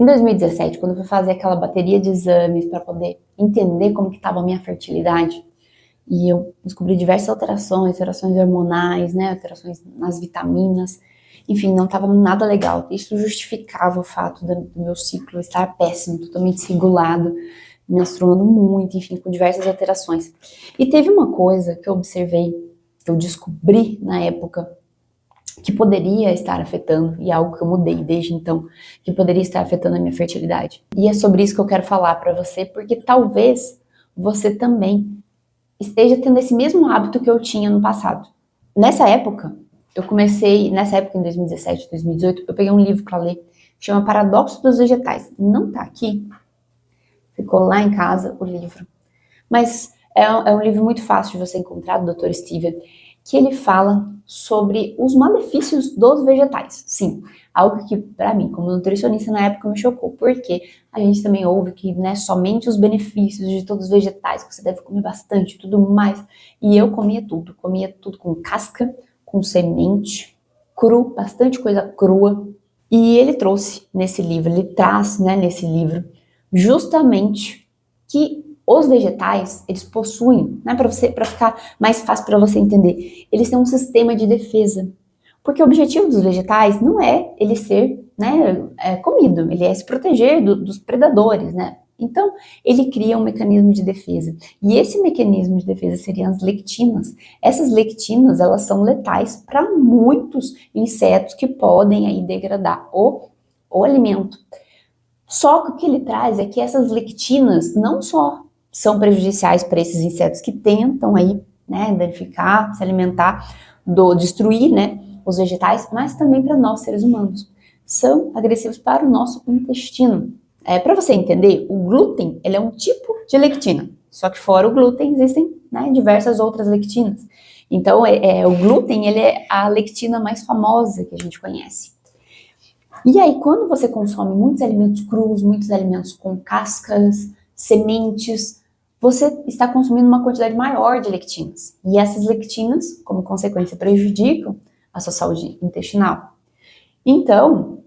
Em 2017, quando eu fui fazer aquela bateria de exames para poder entender como que estava a minha fertilidade, e eu descobri diversas alterações hormonais, né, alterações nas vitaminas, enfim, não estava nada legal. Isso justificava o fato do meu ciclo estar péssimo, totalmente desregulado, menstruando muito, enfim, com diversas alterações. E teve uma coisa que eu observei, que eu descobri na época, que poderia estar afetando, e é algo que eu mudei desde então, que poderia estar afetando a minha fertilidade. E é sobre isso que eu quero falar para você, porque talvez você também esteja tendo esse mesmo hábito que eu tinha no passado. Nessa época em 2017, 2018, eu peguei um livro para ler, que chama Paradoxo dos Vegetais. Não tá aqui, ficou lá em casa o livro. Mas é um livro muito fácil de você encontrar, do Dr. Steven, que ele fala sobre os malefícios dos vegetais. Sim, algo que para mim, como nutricionista na época, me chocou, porque a gente também ouve que, né, somente os benefícios de todos os vegetais, que você deve comer bastante e tudo mais. E eu comia tudo com casca, com semente, cru, bastante coisa crua. E ele trouxe nesse livro, ele traz, né, nesse livro, justamente que os vegetais, eles possuem, né, para ficar mais fácil para você entender, eles têm um sistema de defesa. Porque o objetivo dos vegetais não é ele ser, né, comido, ele é se proteger dos predadores, né? Então, ele cria um mecanismo de defesa. E esse mecanismo de defesa seriam as lectinas. Essas lectinas, elas são letais para muitos insetos que podem aí degradar o alimento. Só que o que ele traz é que essas lectinas não só são prejudiciais para esses insetos que tentam aí, né, danificar, se alimentar, destruir, né, os vegetais, mas também para nós, seres humanos. São agressivos para o nosso intestino. Para você entender, o glúten, ele é um tipo de lectina, só que fora o glúten existem, né, diversas outras lectinas. Então, o glúten, ele é a lectina mais famosa que a gente conhece. E aí, quando você consome muitos alimentos crus, muitos alimentos com cascas, sementes, você está consumindo uma quantidade maior de lectinas. E essas lectinas, como consequência, prejudicam a sua saúde intestinal. Então,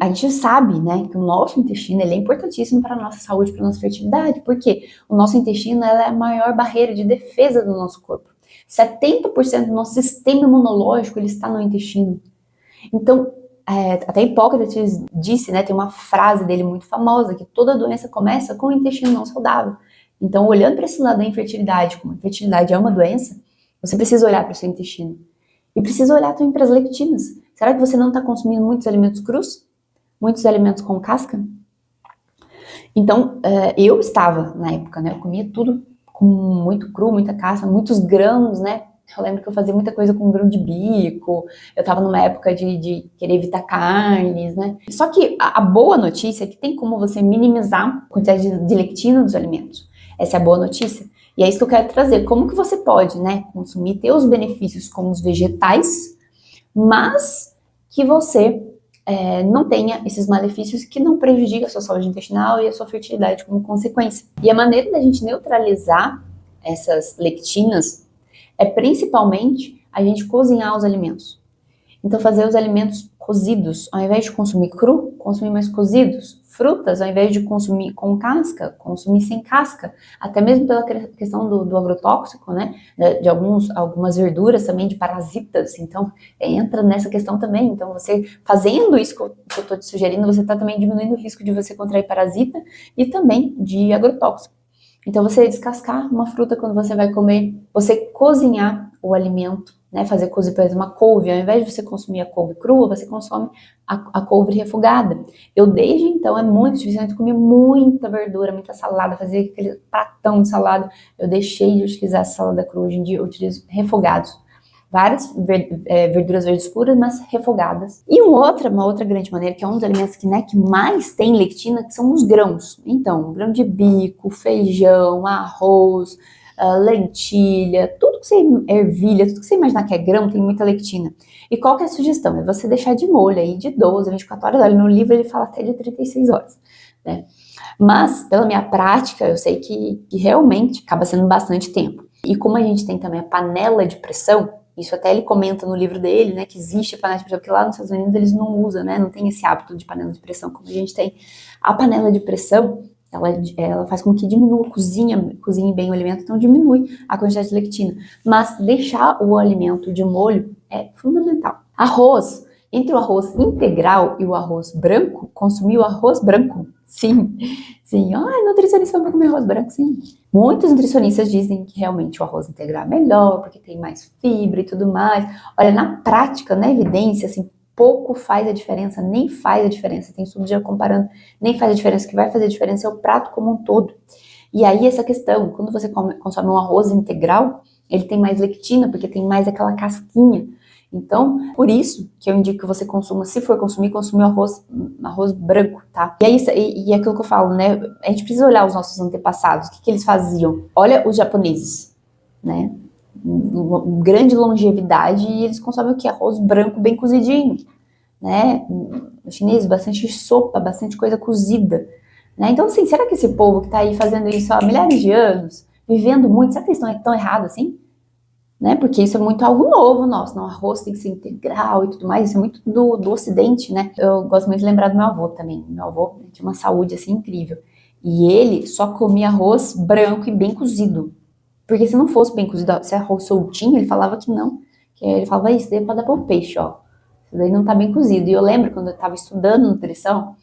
a gente sabe, né, que o nosso intestino, ele é importantíssimo para a nossa saúde, para a nossa fertilidade, porque o nosso intestino, ela é a maior barreira de defesa do nosso corpo. 70% do nosso sistema imunológico, ele está no intestino. Então, até Hipócrates disse, né, tem uma frase dele muito famosa, que toda doença começa com o intestino não saudável. Então, olhando para esse lado da infertilidade, como a infertilidade é uma doença, você precisa olhar para o seu intestino. E precisa olhar também para as lectinas. Será que você não está consumindo muitos alimentos crus? Muitos alimentos com casca? Então, eu estava, na época, né, eu comia tudo com muito cru, muita casca, muitos grãos, né? Eu lembro que eu fazia muita coisa com grão de bico, eu tava numa época de querer evitar carnes, né? Só que a boa notícia é que tem como você minimizar a quantidade de lectina dos alimentos. Essa é a boa notícia. E é isso que eu quero trazer. Como que você pode, né, consumir, ter os benefícios como os vegetais, mas que você não tenha esses malefícios que não prejudicam a sua saúde intestinal e a sua fertilidade como consequência. E a maneira da gente neutralizar essas lectinas é principalmente a gente cozinhar os alimentos. Então, fazer os alimentos cozidos, ao invés de consumir cru, consumir mais cozidos. Frutas, ao invés de consumir com casca, consumir sem casca. Até mesmo pela questão do agrotóxico, né? De algumas verduras também, de parasitas. Então, entra nessa questão também. Então, você fazendo isso que eu estou te sugerindo, você está também diminuindo o risco de você contrair parasita e também de agrotóxico. Então, você descascar uma fruta quando você vai comer, você cozinhar o alimento, né? Fazer cozer, por exemplo, uma couve, ao invés de você consumir a couve crua, você consome a couve refogada. Eu, desde então, é muito difícil, eu comer muita verdura, muita salada, fazer aquele pratão de salada. Eu deixei de utilizar a salada crua, hoje em dia eu utilizo refogados. Várias verduras verdes escuras, mas refogadas. E uma outra grande maneira, que é um dos alimentos que, né, que mais tem lectina, que são os grãos. Então, grão de bico, feijão, arroz, lentilha, tudo que você ervilha, tudo que você imaginar que é grão, tem muita lectina. E qual que é a sugestão? É você deixar de molho aí de 12 a 24 horas. Olha, no livro ele fala até de 36 horas, né? Mas, pela minha prática, eu sei que realmente acaba sendo bastante tempo. E como a gente tem também a panela de pressão, Isso até ele comenta no livro dele, né, que existe a panela de pressão, porque lá nos Estados Unidos eles não usam, né, não tem esse hábito de panela de pressão como a gente tem. A panela de pressão, ela faz com que diminua, cozinhe bem o alimento, então diminui a quantidade de lectina. Mas deixar o alimento de molho é fundamental. Arroz, entre o arroz integral e o arroz branco, consumir o arroz branco, sim. Sim, nutricionista vai comer arroz branco, sim. Muitos nutricionistas dizem que realmente o arroz integral é melhor, porque tem mais fibra e tudo mais. Olha, na prática, na evidência, assim, pouco faz a diferença, nem faz a diferença. Tem estudo já comparando, nem faz a diferença. O que vai fazer a diferença é o prato como um todo. E aí essa questão, quando você consome um arroz integral, ele tem mais lectina, porque tem mais aquela casquinha. Então, por isso que eu indico que você consuma, se for consumir arroz branco, tá? E é isso, e é aquilo que eu falo, né? A gente precisa olhar os nossos antepassados, o que eles faziam. Olha os japoneses, né? Uma grande longevidade e eles consomem o quê? Arroz branco bem cozidinho, né? Os chineses, bastante sopa, bastante coisa cozida, né? Então, assim, será que esse povo que tá aí fazendo isso há milhares de anos, vivendo muito, será que eles estão tão errados assim? Né? Porque isso é muito algo novo nosso, não, arroz tem que ser integral e tudo mais, isso é muito do ocidente, né? Eu gosto muito de lembrar do meu avô também, meu avô tinha uma saúde assim incrível, e ele só comia arroz branco e bem cozido, porque se não fosse bem cozido, se arroz soltinho, ele falava que não, que ele falava, isso daí é pra dar pro peixe, ó, isso daí não tá bem cozido, e eu lembro quando eu tava estudando nutrição,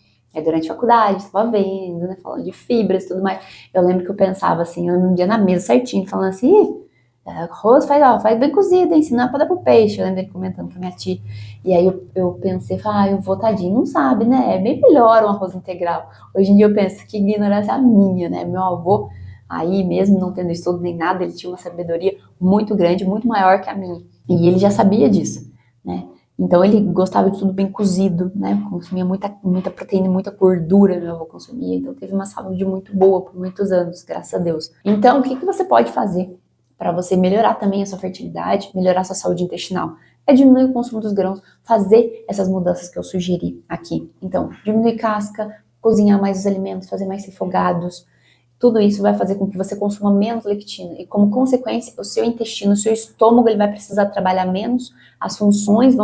durante a faculdade, estava vendo, né, falando de fibras e tudo mais, eu lembro que eu pensava assim, eu num dia na mesa certinho, falando assim, arroz faz bem cozido, hein? Senão é pra dar pro peixe. Eu lembro dele comentando com a minha tia. E aí eu pensei, eu vou tadinho, não sabe, né? É bem melhor um arroz integral. Hoje em dia eu penso que ignorância é a minha, né? Meu avô, aí mesmo não tendo estudo nem nada, ele tinha uma sabedoria muito grande, muito maior que a minha. E ele já sabia disso, né? Então ele gostava de tudo bem cozido, né? Consumia muita proteína, muita gordura, meu avô consumia. Então teve uma saúde muito boa por muitos anos, graças a Deus. Então o que você pode fazer para você melhorar também a sua fertilidade, melhorar a sua saúde intestinal? É diminuir o consumo dos grãos, fazer essas mudanças que eu sugeri aqui. Então, diminuir casca, cozinhar mais os alimentos, fazer mais refogados. Tudo isso vai fazer com que você consuma menos lectina e, como consequência, o seu intestino, o seu estômago, ele vai precisar trabalhar menos, as funções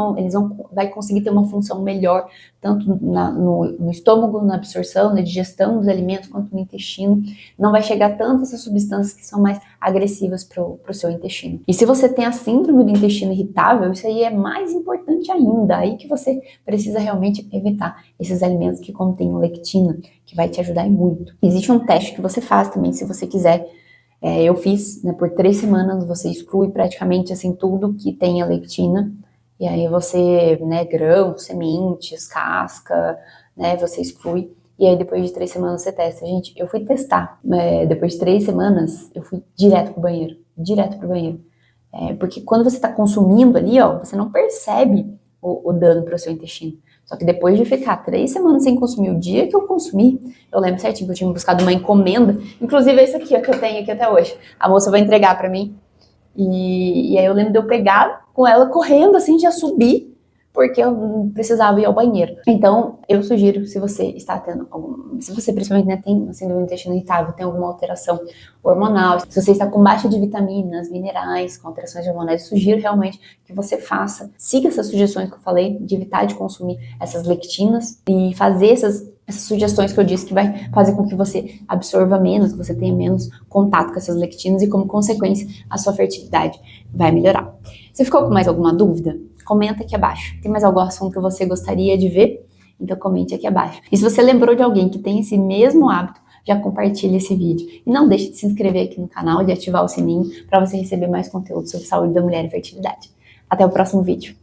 vai conseguir ter uma função melhor, tanto no estômago, na absorção, na digestão dos alimentos, quanto no intestino. Não vai chegar tanto essas substâncias que são mais agressivas para o seu intestino. E se você tem a síndrome do intestino irritável, isso aí é mais importante ainda, aí que você precisa realmente evitar esses alimentos que contêm lectina, que vai te ajudar muito. Existe um teste que você faz também, se você quiser. Eu fiz, né, por 3 semanas, você exclui praticamente assim tudo que tenha lectina, e aí você, né, grãos, sementes, casca, né, você exclui, e aí depois de 3 semanas você testa. Gente, eu fui testar, depois de 3 semanas, eu fui direto pro banheiro, porque quando você tá consumindo ali, ó, você não percebe o dano pro seu intestino. Só que depois de ficar 3 semanas sem consumir, o dia que eu consumi, eu lembro certinho que eu tinha buscado uma encomenda, inclusive esse aqui, ó, que eu tenho aqui até hoje. A moça vai entregar pra mim. E aí eu lembro de eu pegar com ela correndo, assim, já subir, porque eu precisava ir ao banheiro. Então, eu sugiro, se você está tendo se você principalmente, né, tem síndrome do intestino irritável, tem alguma alteração hormonal, se você está com baixa de vitaminas, minerais, com alterações hormonais, eu sugiro realmente que você siga essas sugestões que eu falei, de evitar de consumir essas lectinas e fazer essas sugestões que eu disse, que vai fazer com que você absorva menos, que você tenha menos contato com essas lectinas e, como consequência, a sua fertilidade vai melhorar. Você ficou com mais alguma dúvida? Comenta aqui abaixo. Tem mais algum assunto que você gostaria de ver? Então comente aqui abaixo. E se você lembrou de alguém que tem esse mesmo hábito, já compartilhe esse vídeo. E não deixe de se inscrever aqui no canal e de ativar o sininho para você receber mais conteúdo sobre saúde da mulher e fertilidade. Até o próximo vídeo.